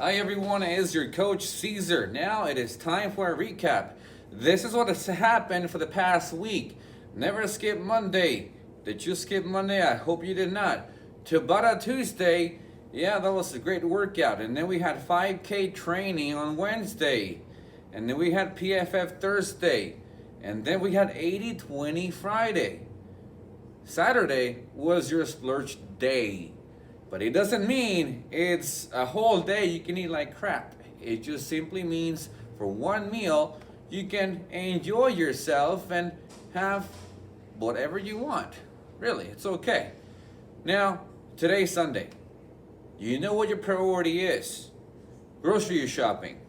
Hi everyone, it is your coach Caesar. Now it is time for a recap. This is what has happened for the past week. Never skip Monday. Did you skip Monday? I hope you did not. Tabata Tuesday, yeah, that was a great workout. And then we had 5K training on Wednesday. And then we had PFF Thursday. And then we had 80-20 Friday. Saturday was your splurge day. But it doesn't mean it's a whole day you can eat like crap. It just simply means for one meal you can enjoy yourself and have whatever you want. Really, it's okay. Now, today's Sunday. You know what your priority is. Grocery shopping.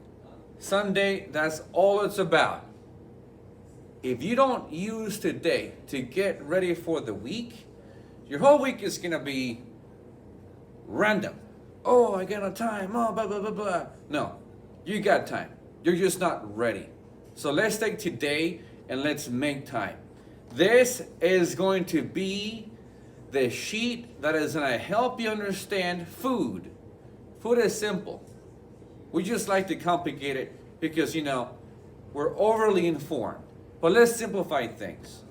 Sunday, that's all it's about. If you don't use today to get ready for the week, your whole week is gonna be random. Oh, I got no time. Oh, blah, blah, blah, blah. No, you got time. You're just not ready. So let's take today and let's make time. This is going to be the sheet that is going to help you understand food. Food is simple. We just like to complicate it because, we're overly informed. But let's simplify things.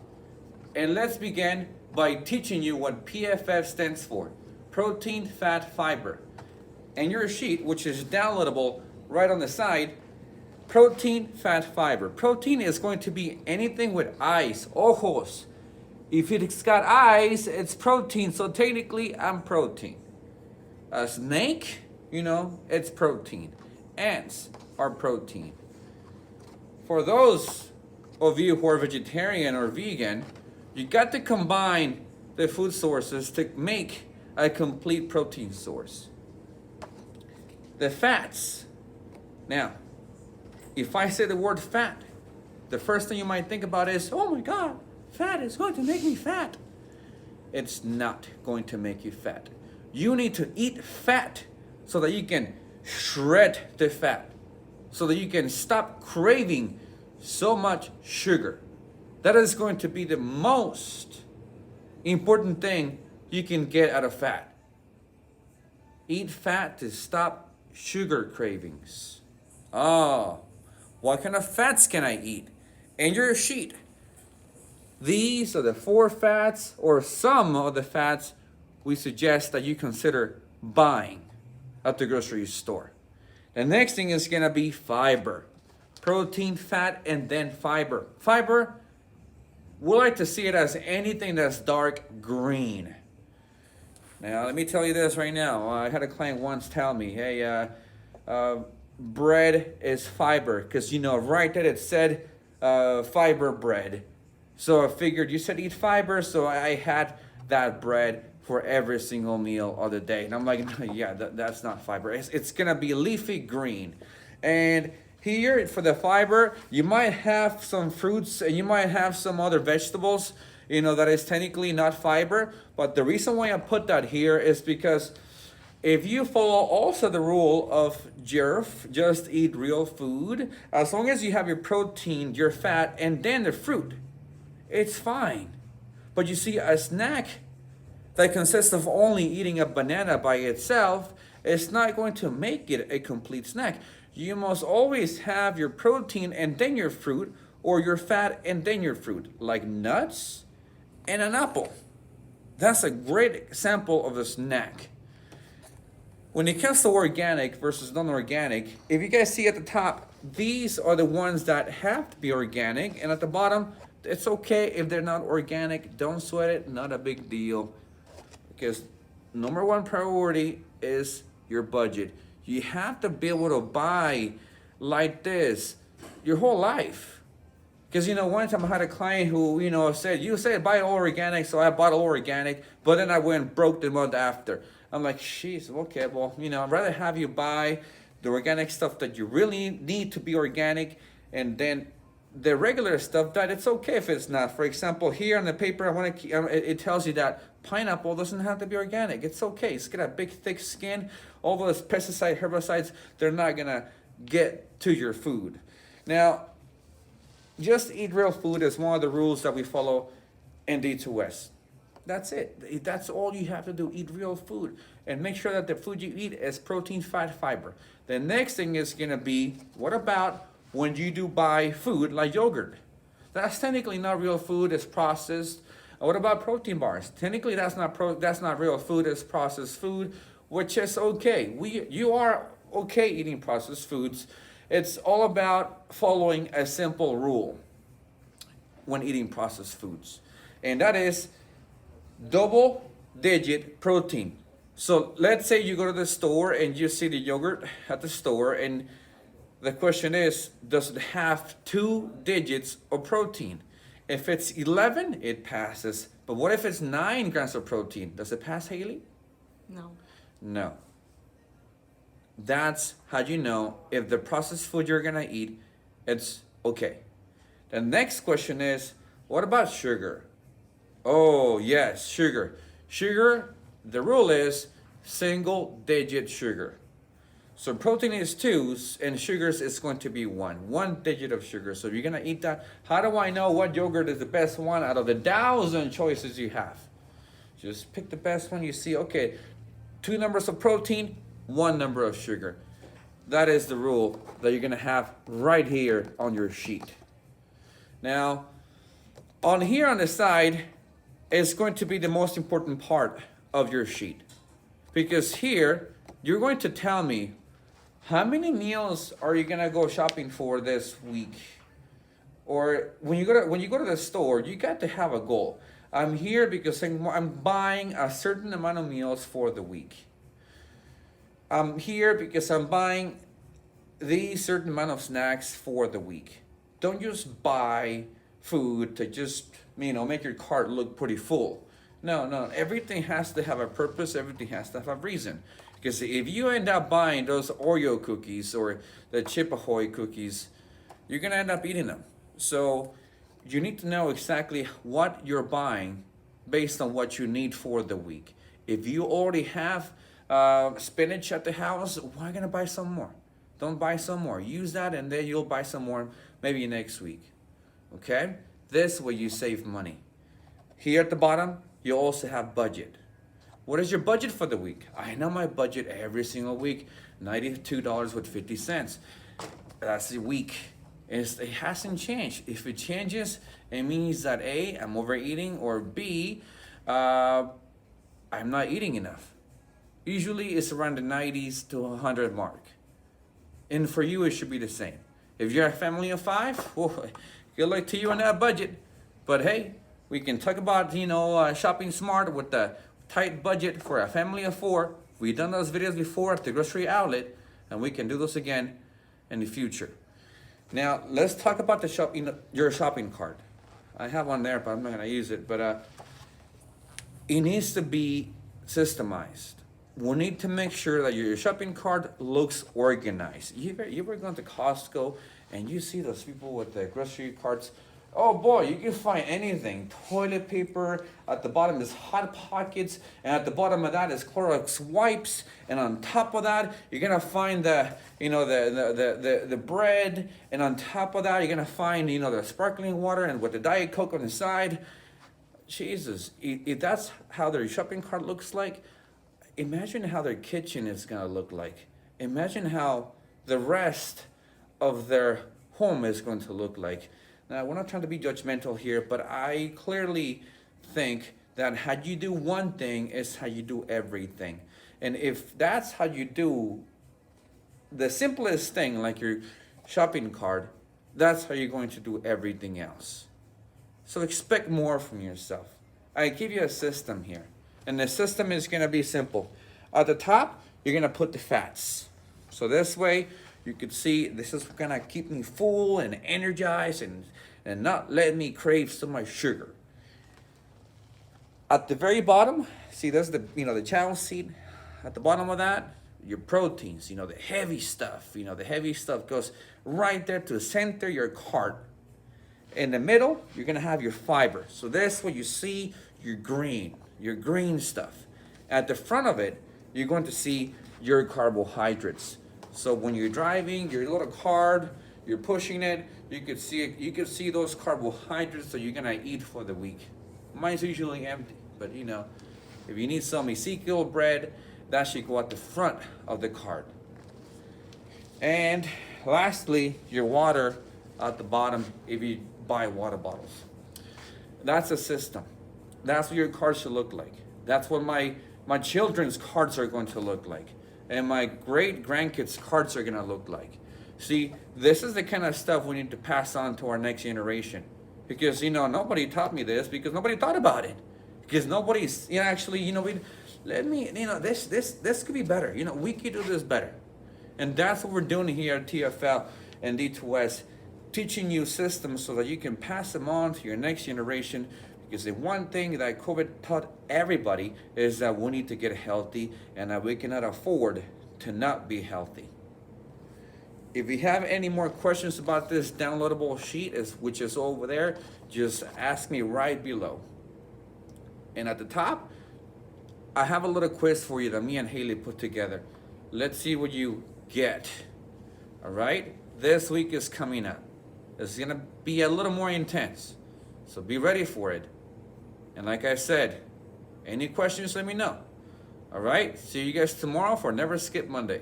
And let's begin by teaching you what PFF stands for. Protein, fat, fiber. And your sheet, which is downloadable right on the side, protein, fat, fiber. Protein is going to be anything with eyes, ojos. If it's got eyes, it's protein, so technically I'm protein. A snake, it's protein. Ants are protein. For those of you who are vegetarian or vegan, you got to combine the food sources to make a complete protein source. The fats. Now, if I say the word fat, the first thing you might think about is, oh my God, fat is going to make me fat. It's not going to make you fat. You need to eat fat so that you can shred the fat, so that you can stop craving so much sugar. That is going to be the most important thing you can get out of fat. Eat fat to stop sugar cravings. Oh, what kind of fats can I eat? In your sheet, these are the 4 fats or some of the fats we suggest that you consider buying at the grocery store. The next thing is gonna be fiber. Protein, fat, and then fiber. Fiber, we like to see it as anything that's dark green. Now, let me tell you this right now. I had a client once tell me, hey, bread is fiber. Because, right there it said fiber bread. So I figured you said eat fiber, so I had that bread for every single meal of the day. And I'm like, yeah, that's not fiber. It's going to be leafy green. And here for the fiber, you might have some fruits and you might have some other vegetables, that is technically not fiber. But the reason why I put that here is because if you follow also the rule of JERF, just eat real food, as long as you have your protein, your fat, and then the fruit, it's fine. But you see, a snack that consists of only eating a banana by itself is not going to make it a complete snack. You must always have your protein and then your fruit, or your fat and then your fruit, like nuts and an apple. That's a great example of a snack. When it comes to organic versus non-organic, if you guys see at the top, these are the ones that have to be organic, and at the bottom, it's okay if they're not organic. Don't sweat it, not a big deal. Because number one priority is your budget. You have to be able to buy like this your whole life. Because, one time I had a client who, said, you said buy all organic, so I bought all organic, but then I went broke the month after. I'm like, jeez, okay, well, I'd rather have you buy the organic stuff that you really need to be organic, and then the regular stuff that it's okay if it's not. For example, here on the paper, it tells you that pineapple doesn't have to be organic. It's okay. It's got a big, thick skin. All those pesticide, herbicides, they're not gonna get to your food. Now, just eat real food is one of the rules that we follow in D2S. That's it. That's all you have to do. Eat real food. and make sure that the food you eat is protein, fat, fiber. The next thing is gonna be, what about when you do buy food like yogurt? That's technically not real food, it's processed. What about protein bars? Technically that's not real food, it's processed food, which is okay. You are okay eating processed foods. It's all about following a simple rule when eating processed foods. And that is double digit protein. So let's say you go to the store and you see the yogurt at the store, and the question is, does it have 2 digits of protein? If it's 11, it passes. But what if it's 9 grams of protein? Does it pass, Haley? No. No. That's how you know if the processed food you're gonna eat, it's okay. The next question is, what about sugar? Oh, yes, sugar. Sugar, the rule is single digit sugar. So protein is 2 and sugars is going to be 1. 1 digit of sugar. So you're gonna eat that. How do I know what yogurt is the best one out of the 1,000 choices you have? Just pick the best one you see. Okay, 2 numbers of protein, 1 number of sugar. That is the rule that you're gonna have right here on your sheet. Now, on here on the side is going to be the most important part of your sheet. Because here, you're going to tell me how many meals are you gonna go shopping for this week? Or when you go to the store, you got to have a goal. I'm here because I'm buying a certain amount of meals for the week. I'm here because I'm buying these certain amount of snacks for the week. Don't just buy food to just, make your cart look pretty full. No, everything has to have a purpose, everything has to have a reason. Because if you end up buying those Oreo cookies or the Chip Ahoy cookies, you're gonna end up eating them. So you need to know exactly what you're buying based on what you need for the week. If you already have spinach at the house, why gonna buy some more? Don't buy some more. Use that and then you'll buy some more maybe next week. Okay? This way you save money. Here at the bottom, you also have budget. What is your budget for the week? I know my budget every single week, $92.50. That's a week. It hasn't changed. If it changes, it means that A, I'm overeating, or B, I'm not eating enough. Usually it's around the 90s to 100 mark. And for you, it should be the same. If you're a family of 5, well, good luck to you on that budget. But hey, we can talk about, shopping smart with the tight budget for a family of 4. We've done those videos before at the grocery outlet, and we can do those again in the future. Now, let's talk about your shopping cart. I have one there, but I'm not gonna use it. But it needs to be systemized. We need to make sure that your shopping cart looks organized. You ever gone to Costco and you see those people with the grocery carts? Oh boy, you can find anything. Toilet paper, at the bottom is Hot Pockets, and at the bottom of that is Clorox wipes, and on top of that, you're gonna find the bread, and on top of that, you're gonna find, the sparkling water and with the Diet Coke on the side. Jesus, if that's how their shopping cart looks like, imagine how their kitchen is gonna look like. Imagine how the rest of their home is going to look like. Now, we're not trying to be judgmental here, but I clearly think that how you do one thing is how you do everything. And if that's how you do the simplest thing, like your shopping cart, that's how you're going to do everything else. So expect more from yourself. I give you a system here. And the system is going to be simple. At the top, you're going to put the fats. So this way, you can see this is going to keep me full and energized and not let me crave so much sugar. At the very bottom, see that's the channel seat. At the bottom of that, your proteins, the heavy stuff. The heavy stuff goes right there to center your cart. In the middle, you're gonna have your fiber. So this what you see your green stuff. At the front of it, you're going to see your carbohydrates. So when you're driving your little cart, you're pushing it, you could see those carbohydrates that you're gonna eat for the week. Mine's usually empty, but if you need some Ezekiel bread, that should go at the front of the card. And lastly, your water at the bottom if you buy water bottles. That's a system. That's what your card should look like. That's what my children's cards are going to look like. And my great grandkids' cards are going to look like. See, this is the kind of stuff we need to pass on to our next generation. Because, nobody taught me this because nobody thought about it. Because nobody's, this could be better. We could do this better. And that's what we're doing here at TFL and D2S, teaching you systems so that you can pass them on to your next generation. Because the one thing that COVID taught everybody is that we need to get healthy and that we cannot afford to not be healthy. If you have any more questions about this downloadable sheet, which is over there, just ask me right below. And at the top, I have a little quiz for you that me and Haley put together. Let's see what you get. All right? This week is coming up. It's going to be a little more intense. So be ready for it. And like I said, any questions, let me know. All right? See you guys tomorrow for Never Skip Monday.